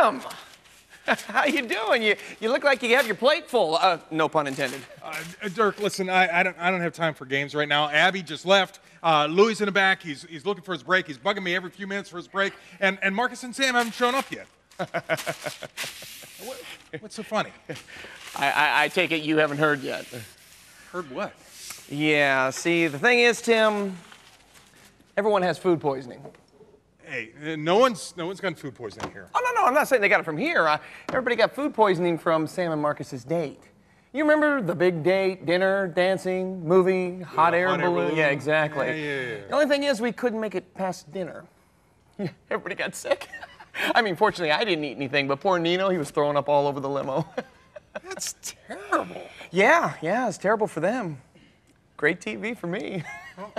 Tim! How you doing? You look like you have your plate full. No pun intended. Dirk, listen, I don't have time for games right now. Abby just left. Louis in the back. He's looking for his break. He's bugging me every few minutes for his break. And Marcus and Sam haven't shown up yet. What's so funny? I take it you haven't heard yet. Heard what? Yeah, see, the thing is, Tim, everyone has food poisoning. Hey, no one's gotten food poisoning here. Oh, no, I'm not saying they got it from here. Everybody got food poisoning from Sam and Marcus's date. You remember the big date, dinner, dancing, movie, hot air balloon? Yeah, exactly. Yeah. The only thing is we couldn't make it past dinner. Everybody got sick. I mean, fortunately, I didn't eat anything, but poor Nino, he was throwing up all over the limo. That's terrible. Yeah, it's terrible for them. Great TV for me. Well,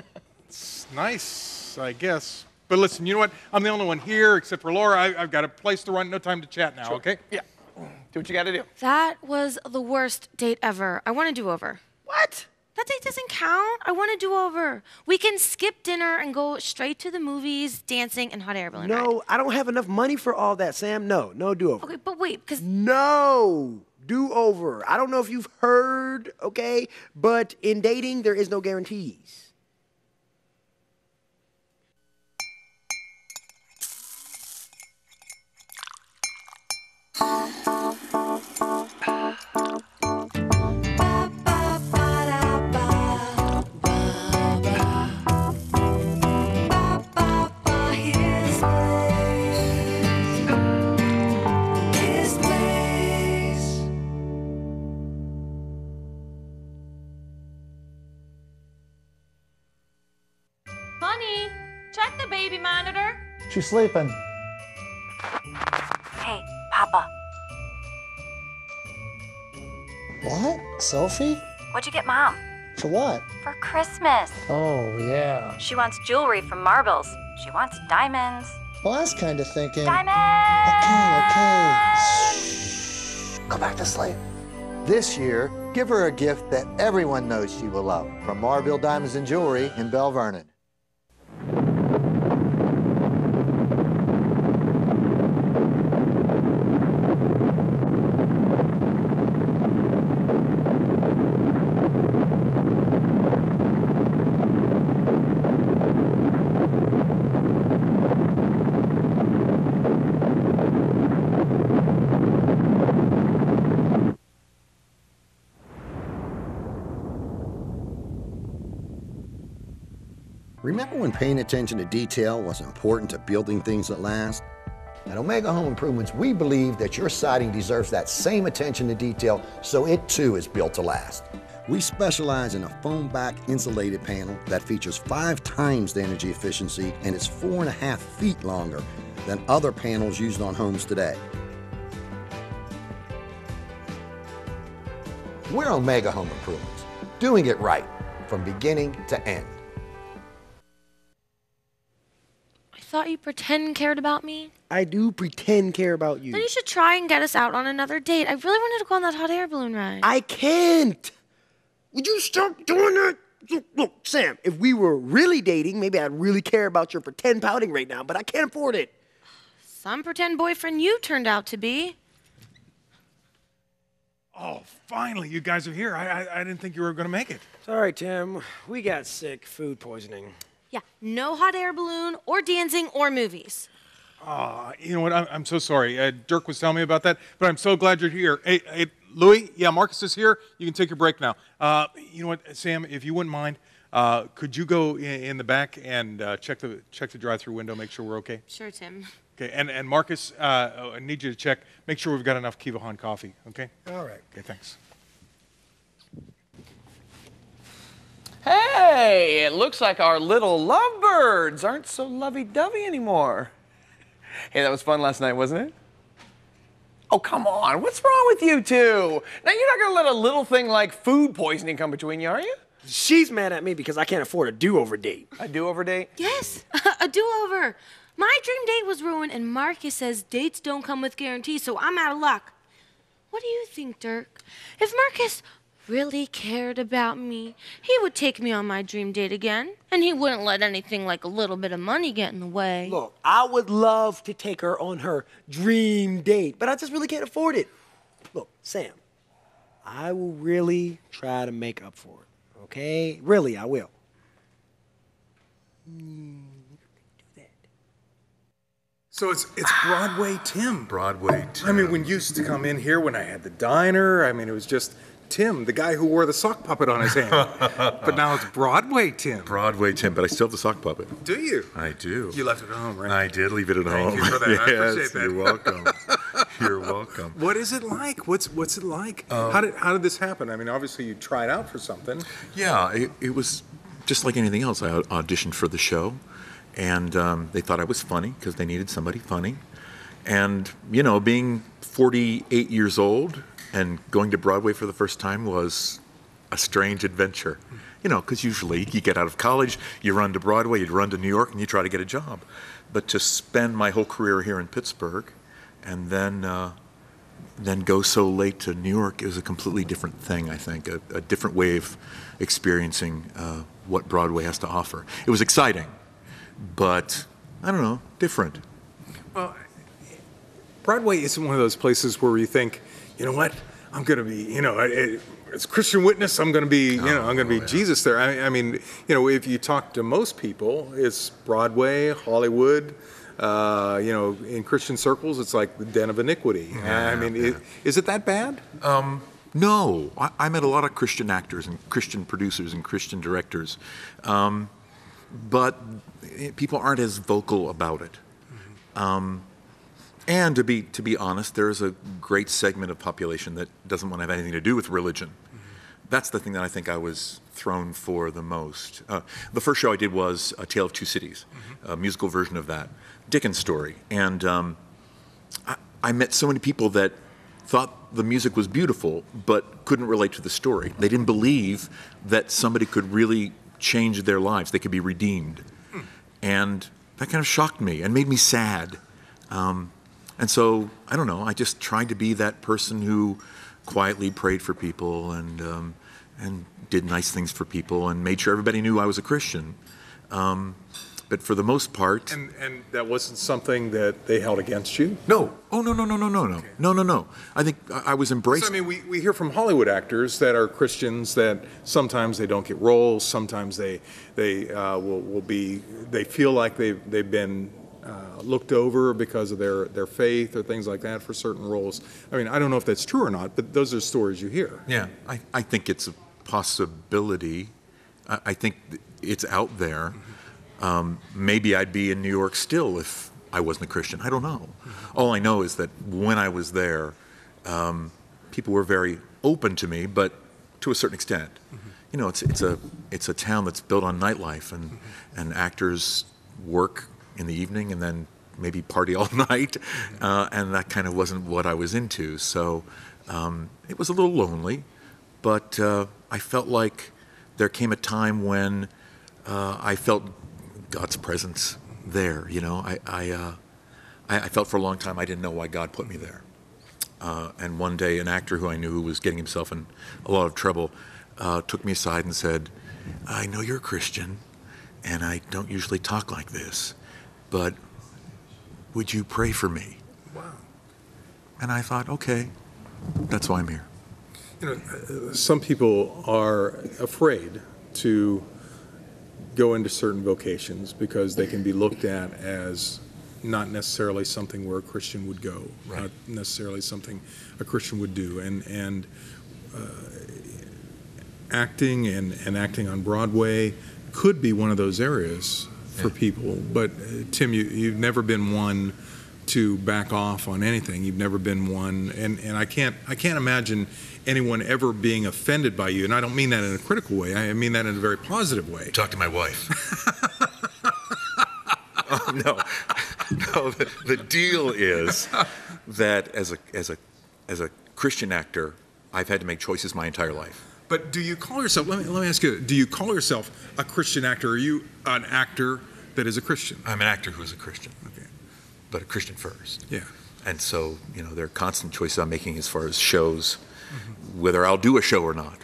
it's nice, I guess. But listen, you know what? I'm the only one here except for Laura. I've got a place to run. No time to chat now, okay? Yeah. Do what you got to do. That was the worst date ever. I want a do-over. What? That date doesn't count. I want a do-over. We can skip dinner and go straight to the movies, dancing, and hot air balloon ride. No, I don't have enough money for all that, Sam. No do-over. Okay, but wait, because... No do-over. I don't know if you've heard, okay? But in dating, there is no guarantees. Honey, check the baby monitor. She's sleeping. Hey, Papa. What? Sophie? What'd you get Mom? For what? For Christmas. Oh, yeah. She wants jewelry from Marbles. She wants diamonds. Well, I was kind of thinking... Diamonds! Okay. Shh. Go back to sleep. This year, give her a gift that everyone knows she will love. From Marville Diamonds and Jewelry in Belle Vernon. Remember when paying attention to detail was important to building things that last? At Omega Home Improvements, we believe that your siding deserves that same attention to detail so it too is built to last. We specialize in a foam back insulated panel that features 5 times the energy efficiency and is 4.5 feet longer than other panels used on homes today. We're Omega Home Improvements, doing it right from beginning to end. I thought you pretend cared about me. I do pretend care about you. Then you should try and get us out on another date. I really wanted to go on that hot air balloon ride. I can't. Would you stop doing that? Look, Sam, if we were really dating, maybe I'd really care about your pretend pouting right now, but I can't afford it. Some pretend boyfriend you turned out to be. Oh, finally, you guys are here. I didn't think you were going to make it. Sorry, Tim. We got sick. Food poisoning. Yeah, no hot air balloon or dancing or movies. You know what? I'm so sorry. Dirk was telling me about that, but I'm so glad you're here. Hey, Louis, yeah, Marcus is here. You can take your break now. You know what, Sam, if you wouldn't mind, could you go in the back and check the drive-through window, make sure we're okay? Sure, Tim. Okay, and Marcus, I need you to check, make sure we've got enough Kiva Han coffee, okay? All right. Okay, thanks. Hey, it looks like our little lovebirds aren't so lovey-dovey anymore. Hey, that was fun last night, wasn't it? Oh, come on. What's wrong with you two? Now, you're not going to let a little thing like food poisoning come between you, are you? She's mad at me because I can't afford a do-over date. A do-over date? Yes, a do-over. My dream date was ruined, and Marcus says dates don't come with guarantees, so I'm out of luck. What do you think, Dirk? If Marcus really cared about me, he would take me on my dream date again, and he wouldn't let anything like a little bit of money get in the way. Look, I would love to take her on her dream date, but I just really can't afford it. Look, Sam, I will really try to make up for it, okay? Really, I will. So it's Broadway Tim. Broadway Tim. I mean, when you used to come in here when I had the diner, I mean, it was just Tim, the guy who wore the sock puppet on his hand. But now it's Broadway Tim. Broadway Tim, but I still have the sock puppet. Do you? I do. You left it at home, right? I did leave it at home. Thank you for that. Yes, I appreciate that. You're welcome. You're welcome. What is it like? What's it like? How did this happen? I mean, obviously you tried out for something. Yeah, it was just like anything else. I auditioned for the show, and they thought I was funny because they needed somebody funny. And, you know, being 48 years old and going to Broadway for the first time was a strange adventure. You know, because usually you get out of college, you run to Broadway, you run to New York, and you try to get a job. But to spend my whole career here in Pittsburgh and then go so late to New York, it was a completely different thing, I think, a different way of experiencing what Broadway has to offer. It was exciting, but, I don't know, different. Well, Broadway isn't one of those places where you think, you know what, I'm going to be, you know, as Christian witness, I'm going to be, you know, I'm going to be Jesus there. I mean, you know, if you talk to most people, it's Broadway, Hollywood. You know, in Christian circles, it's like the den of iniquity. I mean, is it that bad? No. I met a lot of Christian actors and Christian producers and Christian directors, but people aren't as vocal about it. And to be honest, there is a great segment of population that doesn't want to have anything to do with religion. That's the thing that I think I was thrown for the most. The first show I did was A Tale of Two Cities, a musical version of that, Dickens' story. And I met so many people that thought the music was beautiful, but couldn't relate to the story. They didn't believe that somebody could really change their lives, they could be redeemed. And that kind of shocked me and made me sad. And so, I don't know, I just tried to be that person who quietly prayed for people and did nice things for people and made sure everybody knew I was a Christian. But for the most part... And that wasn't something that they held against you? No. Oh, no. Okay. No. I think I was embraced. So, I mean, we hear from Hollywood actors that are Christians that sometimes they don't get roles, sometimes they feel like they've been looked over because of their faith or things like that for certain roles. I mean, I don't know if that's true or not, but those are stories you hear. Yeah, I think it's a possibility. I think it's out there. Maybe I'd be in New York still if I wasn't a Christian. I don't know. All I know is that when I was there, people were very open to me, but to a certain extent. You know, it's a town that's built on nightlife, and actors work in the evening and then maybe party all night, and that kind of wasn't what I was into. So it was a little lonely, but I felt like there came a time when I felt God's presence there. You know, I felt for a long time I didn't know why God put me there. And one day an actor who I knew who was getting himself in a lot of trouble took me aside and said, I know you're a Christian, and I don't usually talk like this, but would you pray for me? Wow. And I thought, okay, that's why I'm here. You know, some people are afraid to go into certain vocations because they can be looked at as not necessarily something where a Christian would go, right. Not necessarily something a Christian would do. And acting and acting on Broadway could be one of those areas for people. But Tim, you've never been one to back off on anything. You've never been one, and I can't imagine anyone ever being offended by you. And I don't mean that in a critical way. I mean that in a very positive way. Talk to my wife. Oh, no. No, the deal is that as a Christian actor, I've had to make choices my entire life. But do you call yourself, let me ask you, do you call yourself a Christian actor? Are you an actor that is a Christian? I'm an actor who is a Christian. Okay. But a Christian first. Yeah. And so, you know, there are constant choices I'm making as far as shows, whether I'll do a show or not.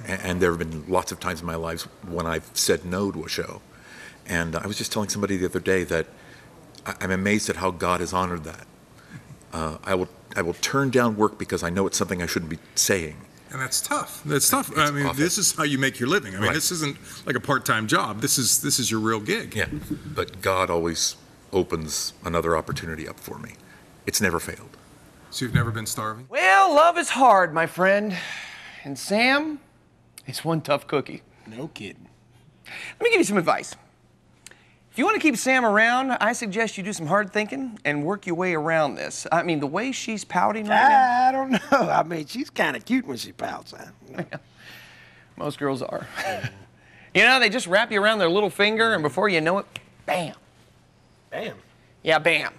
And there have been lots of times in my life when I've said no to a show. And I was just telling somebody the other day that I'm amazed at how God has honored that. I will turn down work because I know it's something I shouldn't be saying. And that's tough. That's tough. I mean, awful. this is how you make your living. I mean, this isn't like a part-time job. This is your real gig. Yeah, but God always opens another opportunity up for me. It's never failed. So you've never been starving? Well, love is hard, my friend. And Sam, it's one tough cookie. No kidding. Let me give you some advice. If you want to keep Sam around, I suggest you do some hard thinking and work your way around this. I mean, the way she's pouting right now. I don't know. I mean, she's kind of cute when she pouts. Most girls are. You know, they just wrap you around their little finger, and before you know it, bam. Bam. Yeah, bam.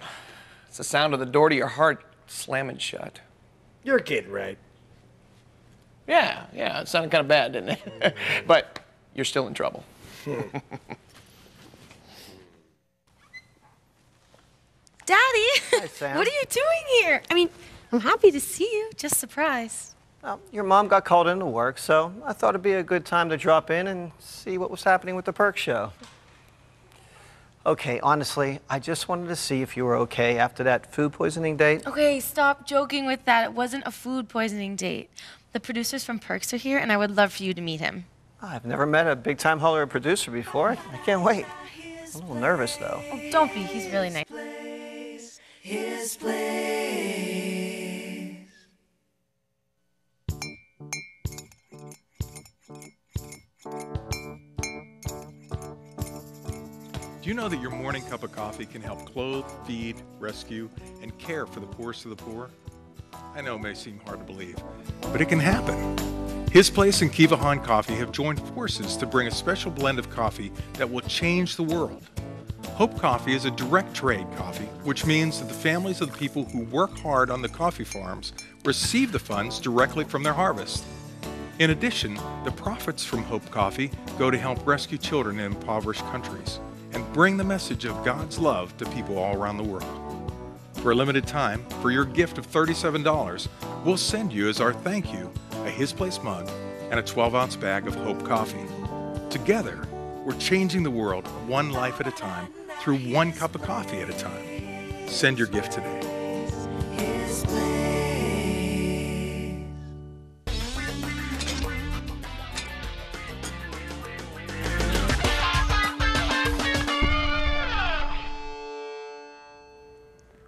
It's the sound of the door to your heart slamming shut. You're kidding, right? Yeah, it sounded kind of bad, didn't it? But you're still in trouble. Daddy, Hi, Sam. what are you doing here? I mean, I'm happy to see you. Just surprised. Well, your mom got called into work, so I thought it'd be a good time to drop in and see what was happening with the Perk show. Okay, honestly, I just wanted to see if you were okay after that food poisoning date. Okay, stop joking with that. It wasn't a food poisoning date. The producers from Perks are here, and I would love for you to meet him. I've never met a big-time Hollywood producer before. I can't wait. I'm a little nervous, though. Oh, don't be. He's really nice. His place. Do you know that your morning cup of coffee can help clothe, feed, rescue, and care for the poorest of the poor? I know it may seem hard to believe, but it can happen. His Place and Kiva Han Coffee have joined forces to bring a special blend of coffee that will change the world. Hope Coffee is a direct trade coffee, which means that the families of the people who work hard on the coffee farms receive the funds directly from their harvest. In addition, the profits from Hope Coffee go to help rescue children in impoverished countries and bring the message of God's love to people all around the world. For a limited time, for your gift of $37, we'll send you as our thank you a His Place mug and a 12-ounce bag of Hope Coffee. Together, we're changing the world one life at a time through one cup of coffee at a time. Send your gift today. His place.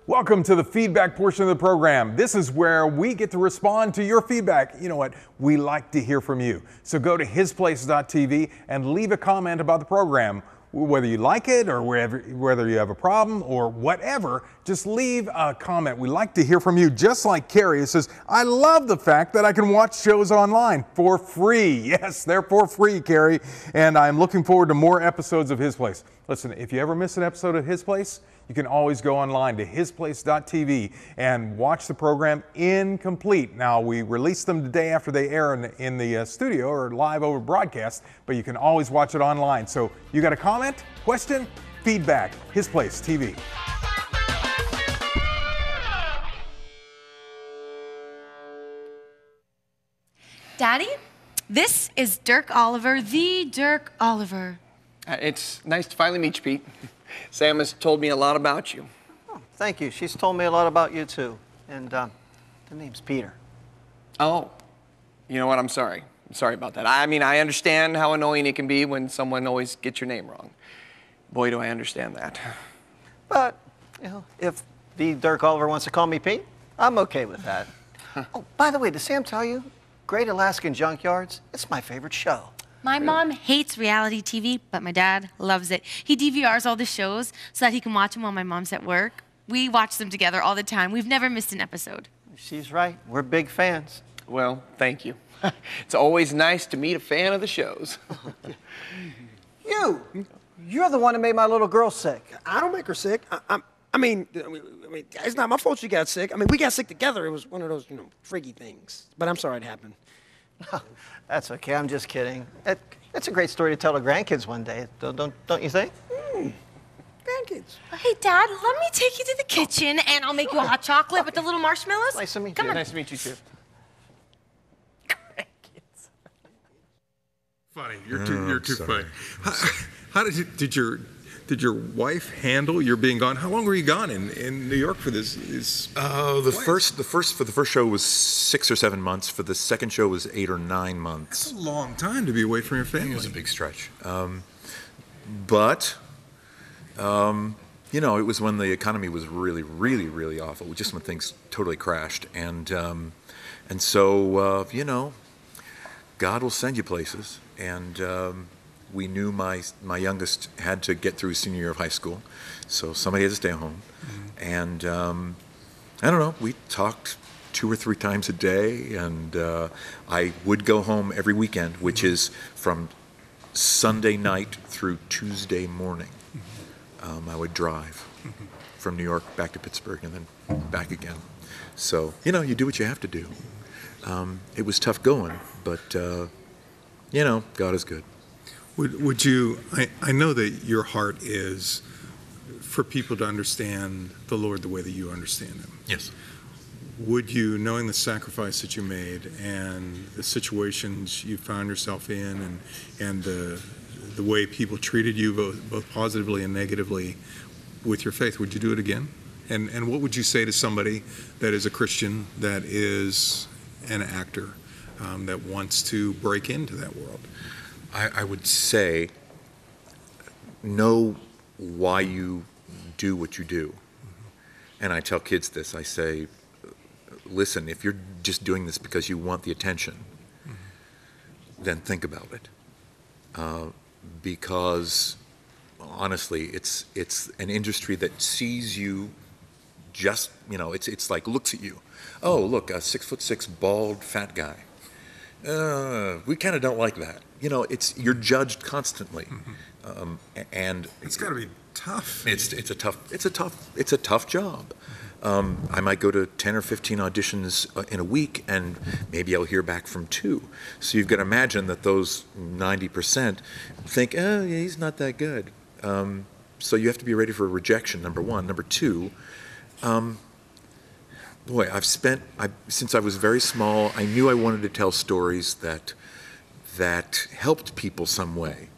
Welcome to the feedback portion of the program. This is where we get to respond to your feedback. You know what? We like to hear from you. So go to hisplace.tv and leave a comment about the program. Whether you like it or whether you have a problem or whatever, just leave a comment. We like to hear from you. Just like Carrie, who says, I love the fact that I can watch shows online for free. Yes, they're for free, Carrie. And I'm looking forward to more episodes of His Place. Listen, if you ever miss an episode of His Place, you can always go online to hisplace.tv and watch the program incomplete. Now, we release them the day after they air in the studio or live over broadcast, but you can always watch it online. So you got a comment, question, feedback, His Place TV. Daddy, this is Dirk Oliver, the Dirk Oliver. It's nice to finally meet you, Pete. Sam has told me a lot about you. Oh, thank you. She's told me a lot about you, too. And the name's Peter. Oh, you know what? I'm sorry. I'm sorry about that. I mean, I understand how annoying it can be when someone always gets your name wrong. Boy, do I understand that. But, you know, if the Dirk Oliver wants to call me Pete, I'm okay with that. Oh, by the way, did Sam tell you? Great Alaskan Junkyards, it's my favorite show. My mom hates reality TV, but my dad loves it. He DVRs all the shows so that he can watch them while my mom's at work. We watch them together all the time. We've never missed an episode. She's right. We're big fans. Well, thank you. It's always nice to meet a fan of the shows. You're the one that made my little girl sick. I don't make her sick. I mean, it's not my fault she got sick. I mean, we got sick together. It was one of those, freaky things. But I'm sorry it happened. That's okay. I'm just kidding. That's a great story to tell the grandkids one day. Don't you think? Grandkids. Hey, Dad, let me take you to the kitchen, and I'll make you a hot chocolate with the little marshmallows. Nice to meet Come you. on. Nice to meet you, too. Funny. You're too sorry. funny. How did your wife handle your being gone? How long were you gone in New York for this? The first show was 6 or 7 months. For the second show was 8 or 9 months. That's a long time to be away from your family. It was a big stretch. But you know, it was when the economy was really, really, really awful. Just when things totally crashed, and so you know, God will send you places, and we knew my youngest had to get through his senior year of high school, so somebody had to stay home, and I don't know. We talked 2 or 3 times a day, and I would go home every weekend, which is from Sunday night through Tuesday morning. I would drive from New York back to Pittsburgh and then back again. So, you know, you do what you have to do. It was tough going, but, you know, God is good. Would you, I know that your heart is for people to understand the Lord the way that you understand Him. Yes. Would you, knowing the sacrifice that you made and the situations you found yourself in and the way people treated you both positively and negatively with your faith, would you do it again? And what would you say to somebody that is a Christian, that is an actor, that wants to break into that world? I would say, know why you do what you do. And I tell kids this, I say, listen, if you're just doing this because you want the attention, then think about it. Because honestly, it's an industry that sees you just, you know, it's like looks at you. Oh, look, a 6'6" bald fat guy. We kind of don't like that. You know, you're judged constantly, and it's got to be tough. It's a tough job. I might go to 10 or 15 auditions in a week, and maybe I'll hear back from 2. So you've got to imagine that those 90% think, oh, yeah, he's not that good. So you have to be ready for rejection, number one. Number two, boy, since I was very small, I knew I wanted to tell stories that helped people some way,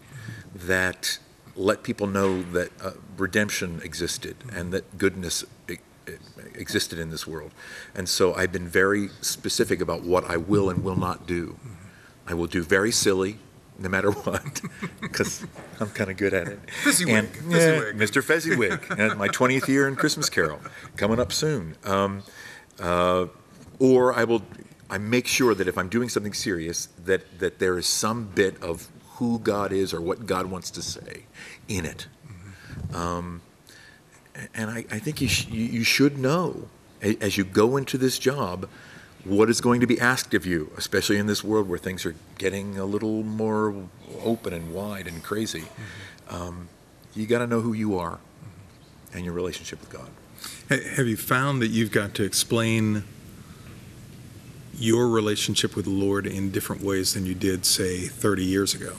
that let people know that redemption existed and that goodness existed in this world. And so I've been very specific about what I will and will not do. I will do very silly, no matter what, because I'm kind of good at it. Fezziwig. Mr. Fezziwig, and my 20th year in Christmas Carol, coming up soon. Or I make sure that if I'm doing something serious, that there is some bit of who God is or what God wants to say in it. And I think you should know, as you go into this job, what is going to be asked of you, especially in this world where things are getting a little more open and wide and crazy. You got to know who you are and your relationship with God. Have you found that you've got to explain your relationship with the Lord in different ways than you did, say, 30 years ago?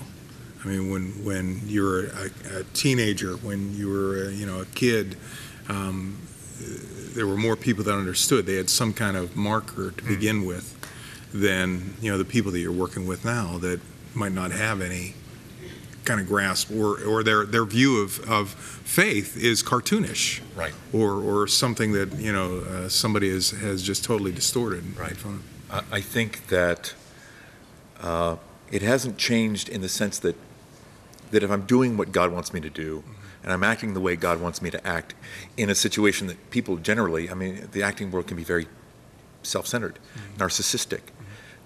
I mean, when you were a teenager, when you were a kid, there were more people that understood. They had some kind of marker to begin with than the people that you're working with now that might not have any kind of grasp, or their view of faith is cartoonish, right? Or something that somebody has just totally distorted. Right. I think that it hasn't changed in the sense that if I'm doing what God wants me to do, and I'm acting the way God wants me to act in a situation that people generally, I mean, the acting world can be very self-centered, narcissistic,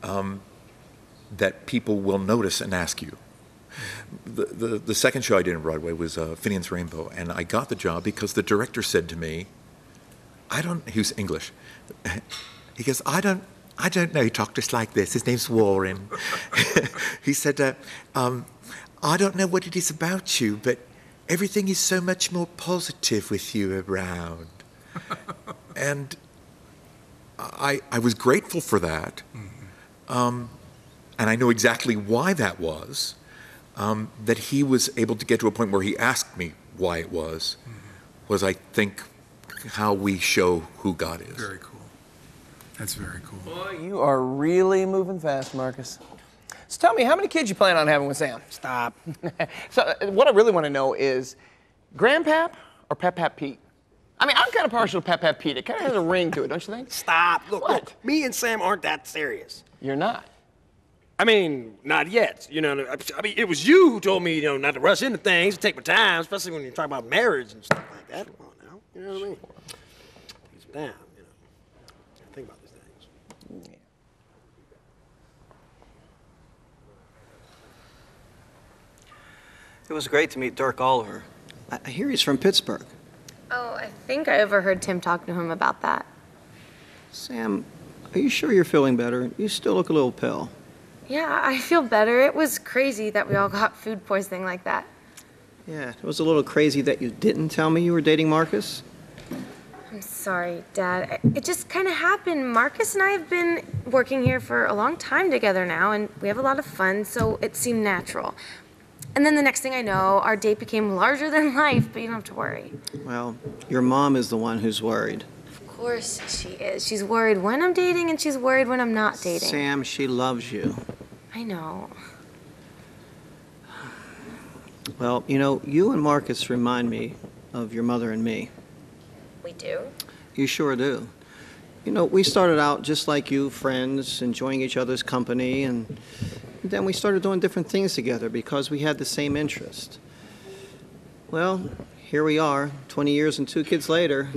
that people will notice and ask you. The second show I did on Broadway was Finian's Rainbow, and I got the job because the director said to me, he was English, he goes, I don't know, he talked just like this, his name's Warren. He said, I don't know what it is about you, but everything is so much more positive with you around. And I was grateful for that. And I know exactly why that was, that he was able to get to a point where he asked me why it was I think how we show who God is. Very cool. That's very cool. Boy, you are really moving fast, Marcus. So tell me, how many kids you plan on having with Sam? Stop. So what I really want to know is, Grandpap or Pep Pete? I mean, I'm kind of partial to Pep Pete. It kind of has a ring to it, don't you think? Stop. Look, What? look, me and Sam aren't that serious. You're not. I mean, not yet. You know, I mean, it was you who told me, you know, not to rush into things, to take my time, especially when you're talking about marriage and stuff like that. Come on now. You know what I mean? Take some time, you know. Think about these things. Yeah. It was great to meet Dirk Oliver. I hear he's from Pittsburgh. Oh, I think I overheard Tim talk to him about that. Sam, are you sure you're feeling better? You still look a little pale. Yeah, I feel better. It was crazy that we all got food poisoning like that. Yeah, it was a little crazy that you didn't tell me you were dating Marcus. I'm sorry, Dad. It just kind of happened. Marcus and I have been working here for a long time together now, and we have a lot of fun, so it seemed natural. And then the next thing I know, our date became larger than life, but you don't have to worry. Well, your mom is the one who's worried. Of course she is. She's worried when I'm dating, and she's worried when I'm not dating. Sam, she loves you. I know. Well, you know, you and Marcus remind me of your mother and me. We do? You sure do. You know, we started out just like you, friends, enjoying each other's company, and then we started doing different things together because we had the same interest. Well, here we are, 20 years and 2 kids later.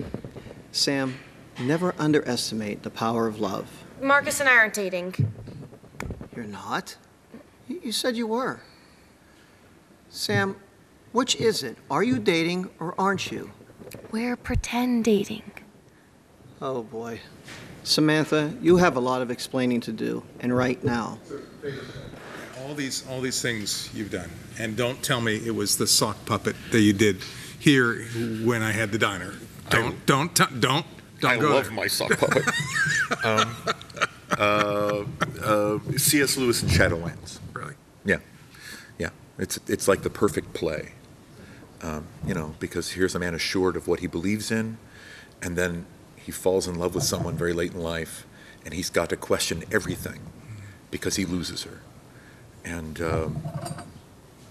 Sam, never underestimate the power of love. Marcus and I aren't dating. You're not? You said you were. Sam, which is it? Are you dating or aren't you? We're pretend dating. Oh, boy. Samantha, you have a lot of explaining to do, and right now. All these things you've done, and don't tell me it was the sock puppet that you did here when I had the diner. Don't go I love there. my sock puppet. C.S. Lewis and Shadowlands. Really? Yeah, yeah. It's like the perfect play. You know, because here's a man assured of what he believes in, and then he falls in love with someone very late in life, and he's got to question everything because he loses her. And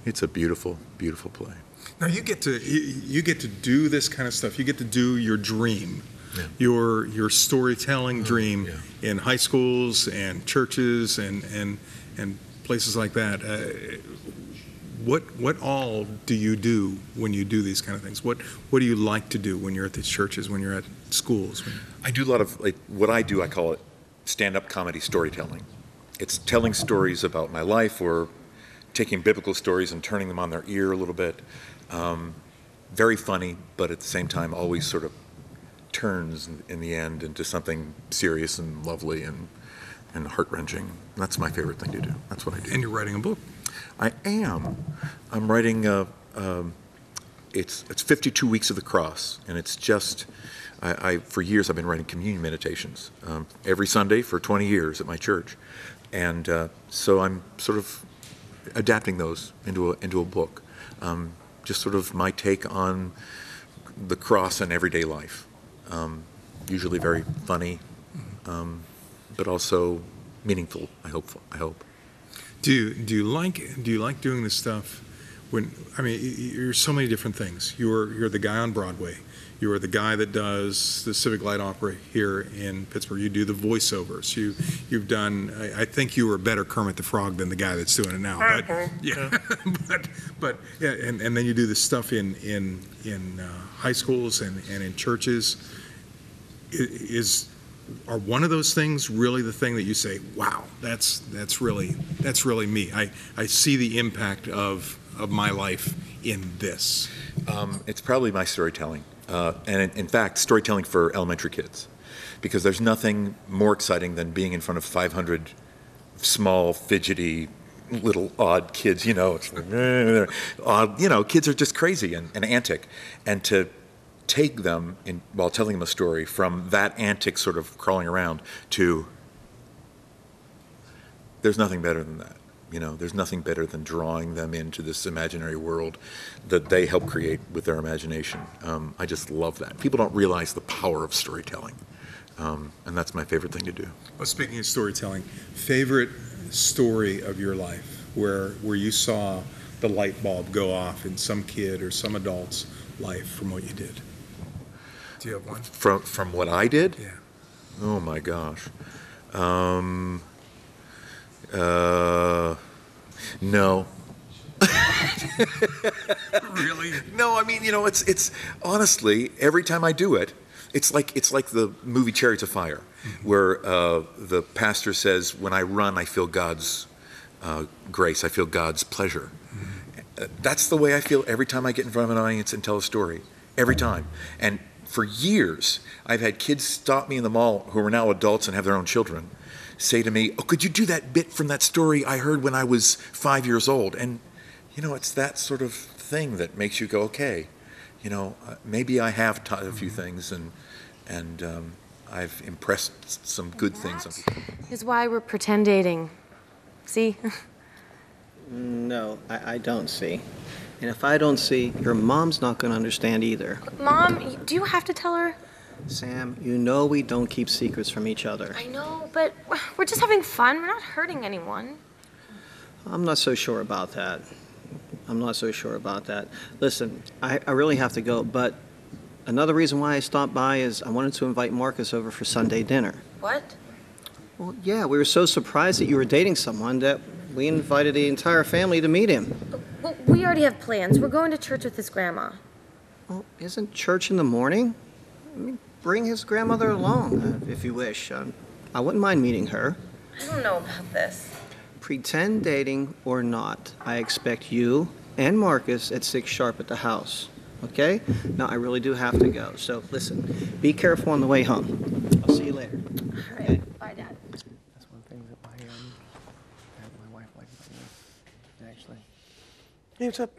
it's a beautiful, beautiful play. Now you get to do this kind of stuff. You get to do your dream, Yeah. your storytelling dream in high schools and churches and places like that. What all do you do when you do these kind of things? What do you like to do when you're at these churches, when you're at schools? I do a lot of, like, what I do, I call it stand-up comedy storytelling. It's telling stories about my life or taking biblical stories and turning them on their ear a little bit. Very funny, but at the same time always sort of turns in the end into something serious and lovely and heart-wrenching. That's my favorite thing to do. That's what I do. And you're writing a book. I am. I'm writing, it's 52 Weeks of the Cross, and it's just, for years I've been writing communion meditations every Sunday for 20 years at my church. And so I'm sort of adapting those into a book. Just sort of my take on the cross and everyday life. Usually very funny, but also meaningful, I hope. Do you like doing this stuff? You're so many different things. You're the guy on Broadway. You are the guy that does the Civic Light Opera here in Pittsburgh. You do the voiceovers. You've done. I think you were a better Kermit the Frog than the guy that's doing it now. But yeah, but yeah, and then you do this stuff in high schools and in churches. Are one of those things really the thing that you say, wow, that's really me. I see the impact of my life in this. It's probably my storytelling. And in fact, storytelling for elementary kids. Because there's nothing more exciting than being in front of 500 small, fidgety, little odd kids, it's like, odd, kids are just crazy and antic. And to take them, while telling them a story, from that antic sort of crawling around to, there's nothing better than that. There's nothing better than drawing them into this imaginary world that they help create with their imagination. I just love that. People don't realize the power of storytelling, and that's my favorite thing to do. Well, speaking of storytelling, favorite story of your life where you saw the light bulb go off in some kid or some adult's life from what you did? Do you have one? From what I did? Yeah. Oh my gosh. No. Really? No, I mean, it's honestly, every time I do it, it's like the movie Chariots of Fire, where the pastor says, when I run, I feel God's grace, I feel God's pleasure. That's the way I feel every time I get in front of an audience and tell a story, every time. And for years, I've had kids stop me in the mall who are now adults and have their own children, say to me, "Oh, could you do that bit from that story I heard when I was 5 years old?" And it's that sort of thing that makes you go, okay, maybe I have taught a few things, and I've impressed some good things on people. Is why we're pretend dating. See? No, I don't see. And if I don't see, your mom's not going to understand either. Mom, do you have to tell her? Sam, you know we don't keep secrets from each other. I know, but we're just having fun. We're not hurting anyone. I'm not so sure about that. Listen, I really have to go, but another reason why I stopped by is I wanted to invite Marcus over for Sunday dinner. What? Well, yeah, we were so surprised that you were dating someone that we invited the entire family to meet him. Well, we already have plans. We're going to church with his grandma. Well, isn't church in the morning? I mean, bring his grandmother along, if you wish. I wouldn't mind meeting her. I don't know about this. Pretend dating or not, I expect you and Marcus at 6 sharp at the house, okay? Now, I really do have to go, so listen, be careful on the way home. I'll see you later. All right. Bye, Dad. That's one thing that my wife likes about me, actually. Hey, what's up?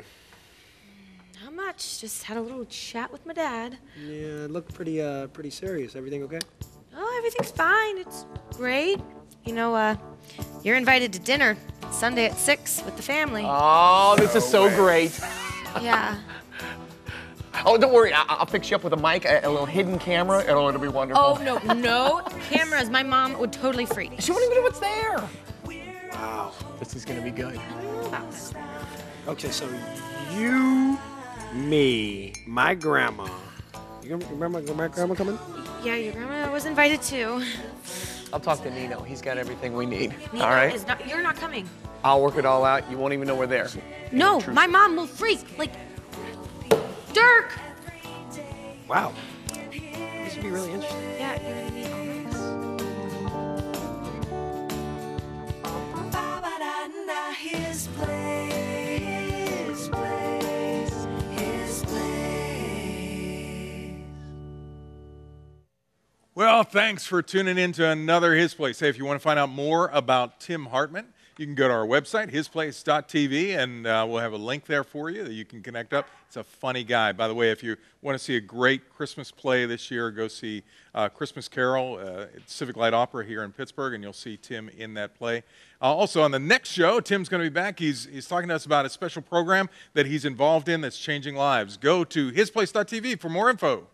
Not much. Just had a little chat with my dad. Yeah, it looked pretty serious. Everything okay? Oh, everything's fine. It's great. You're invited to dinner Sunday at 6 with the family. Oh, this is so great. Yeah. Oh, don't worry. I'll fix you up with a mic, a little hidden camera. It'll be wonderful. Oh, no cameras. My mom would totally freak. She wouldn't even know what's there. Wow. This is going to be good. Okay, so you, me, my grandma. You remember my grandma coming? Yeah, your grandma was invited too. I'll talk to Nino. He's got everything we need. Nino all right? you're not coming. I'll work it all out. You won't even know we're there. No, my mom will freak. Like, Dirk! Wow. This would be really interesting. Yeah, you're gonna meet all this. His place, his place. Well, thanks for tuning in to another His Place. Hey, if you want to find out more about Tim Hartman, you can go to our website, hisplace.tv, and we'll have a link there for you that you can connect up. It's a funny guy. By the way, if you want to see a great Christmas play this year, go see Christmas Carol at Civic Light Opera here in Pittsburgh, and you'll see Tim in that play. Also, on the next show, Tim's going to be back. He's talking to us about a special program that he's involved in that's changing lives. Go to hisplace.tv for more info.